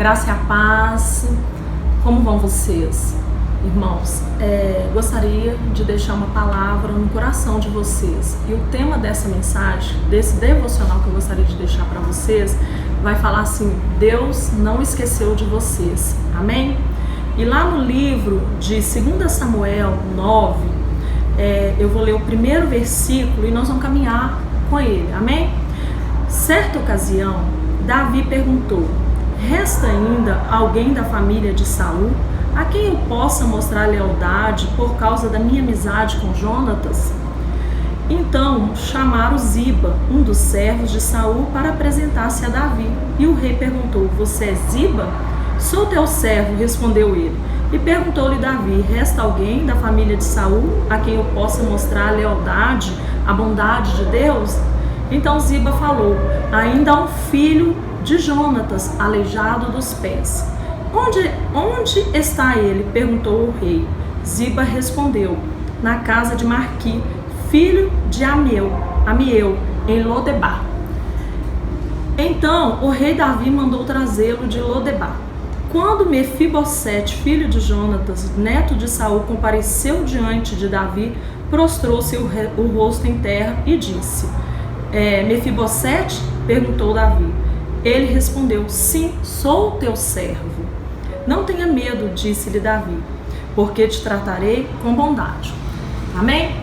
Graça e a paz. Como vão vocês, irmãos? Gostaria de deixar uma palavra no coração de vocês. E o tema dessa mensagem, desse devocional que eu gostaria de deixar para vocês, vai falar assim: Deus não esqueceu de vocês. Amém? E lá no livro de 2 Samuel 9, eu vou ler o primeiro versículo e nós vamos caminhar com ele. Amém? Certa ocasião, Davi perguntou: resta ainda alguém da família de Saul a quem eu possa mostrar lealdade por causa da minha amizade com Jonatas? Então chamaram Ziba, um dos servos de Saul, para apresentar-se a Davi. E o rei perguntou: você é Ziba? Sou teu servo, respondeu ele. E perguntou-lhe Davi: resta alguém da família de Saul a quem eu possa mostrar a lealdade, a bondade de Deus? Então Ziba falou: ainda há um filho de Jonatas, aleijado dos pés. Onde está ele? Perguntou o rei. Ziba respondeu: na casa de Marqui, filho de Amiel, em Lodebar. Então o rei Davi mandou trazê-lo de Lodebar. Quando Mefibosete, filho de Jonatas, neto de Saul, compareceu diante de Davi, prostrou-se o rosto em terra e disse: Mefibosete? Perguntou Davi. Ele respondeu: sim, sou teu servo. Não tenha medo, disse-lhe Davi, porque te tratarei com bondade. Amém?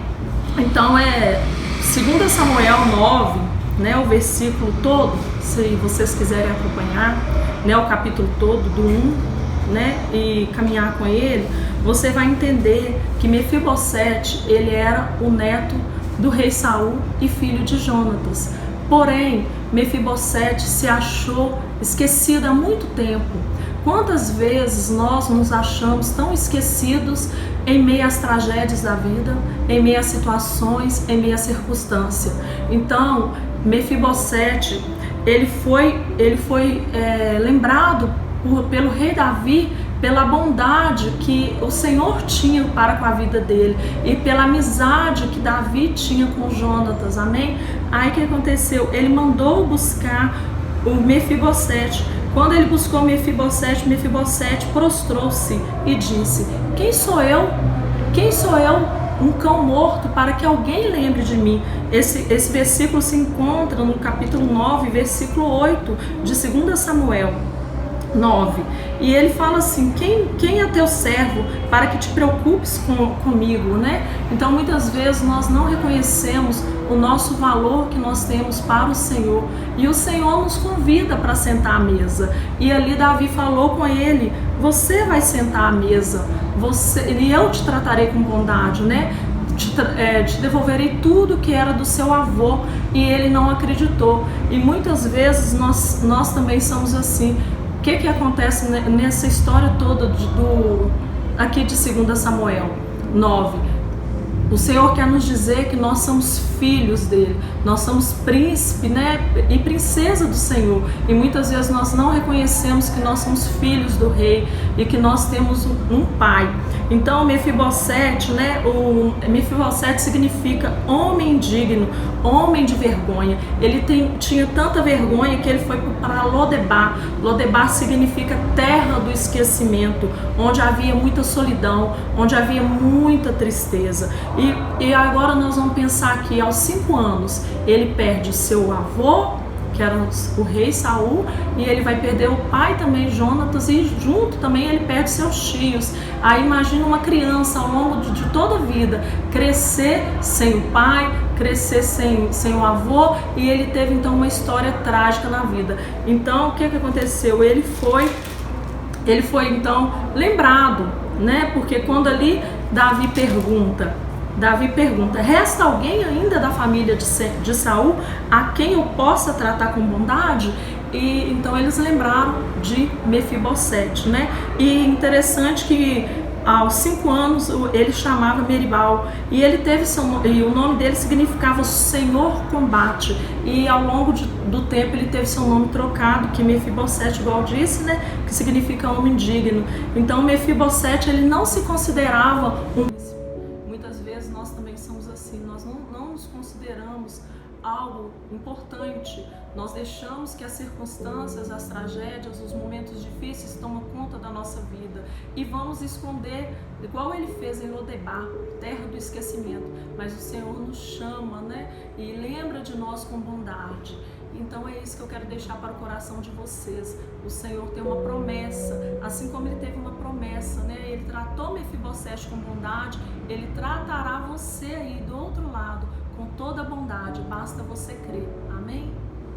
Então 2 Samuel 9, o versículo todo, se vocês quiserem acompanhar, o capítulo todo do 1, e caminhar com ele, você vai entender que Mefibosete, ele era o neto do rei Saul e filho de Jonatas. Porém, Mefibosete se achou esquecido há muito tempo. Quantas vezes nós nos achamos tão esquecidos em meio às tragédias da vida, em meio às situações, em meio à circunstância? Então, Mefibosete, ele foi lembrado pelo rei Davi pela bondade que o Senhor tinha para com a vida dele e pela amizade que Davi tinha com Jonatas. Amém? Aí o que aconteceu? Ele mandou buscar o Mefibosete. Quando ele buscou Mefibosete, Mefibosete prostrou-se e disse: quem sou eu? Quem sou eu? Um cão morto, para que alguém lembre de mim. Esse versículo se encontra no capítulo 9, versículo 8 de 2 Samuel 9. E ele fala assim: quem é teu servo para que te preocupes comigo, Então muitas vezes nós não reconhecemos o nosso valor que nós temos para o Senhor, e o Senhor nos convida para sentar à mesa. E ali Davi falou com ele: você vai sentar à mesa, e eu te tratarei com bondade, te devolverei tudo que era do seu avô. E ele não acreditou. E muitas vezes nós também somos assim. O que acontece nessa história toda aqui de 2 Samuel 9? O Senhor quer nos dizer que nós somos filhos dele, nós somos príncipe, e princesa do Senhor. E muitas vezes nós não reconhecemos que nós somos filhos do rei e que nós temos um pai. Então Mefibosete, Mefibosete significa homem digno, homem de vergonha. Ele tinha tanta vergonha que ele foi para Lodebar. Lodebar significa terra do esquecimento, onde havia muita solidão, onde havia muita tristeza. E agora nós vamos pensar que aos 5 anos ele perde o seu avô, que era o rei Saul, e ele vai perder o pai também, Jonatas, e junto também ele perde seus tios. Aí imagina uma criança ao longo de toda a vida crescer sem o pai, crescer sem o avô, e ele teve então uma história trágica na vida. Então o que aconteceu? Ele foi então lembrado, porque quando ali Davi pergunta: resta alguém ainda da família de Saul a quem eu possa tratar com bondade? E então eles lembraram de Mefibosete, E interessante que aos 5 anos ele chamava Meribal, e ele teve e o nome dele significava Senhor combate, e ao longo do tempo ele teve seu nome trocado, que Mefibosete, igual disse, que significa homem digno. Então Mefibosete, ele não se considerava um... Muitas vezes nós também somos assim, nós não nos consideramos algo importante. Nós deixamos que as circunstâncias, as tragédias, os momentos difíceis tomam conta da nossa vida e vamos esconder, igual ele fez em Lodebar, terra do esquecimento. Mas o Senhor nos chama, né? E lembra de nós com bondade. Então é isso que eu quero deixar para o coração de vocês. O Senhor tem uma promessa, assim como Ele teve uma promessa, né? Ele tratou Mefibosete com bondade, Ele tratará você aí do outro lado com toda bondade, basta você crer. Amém?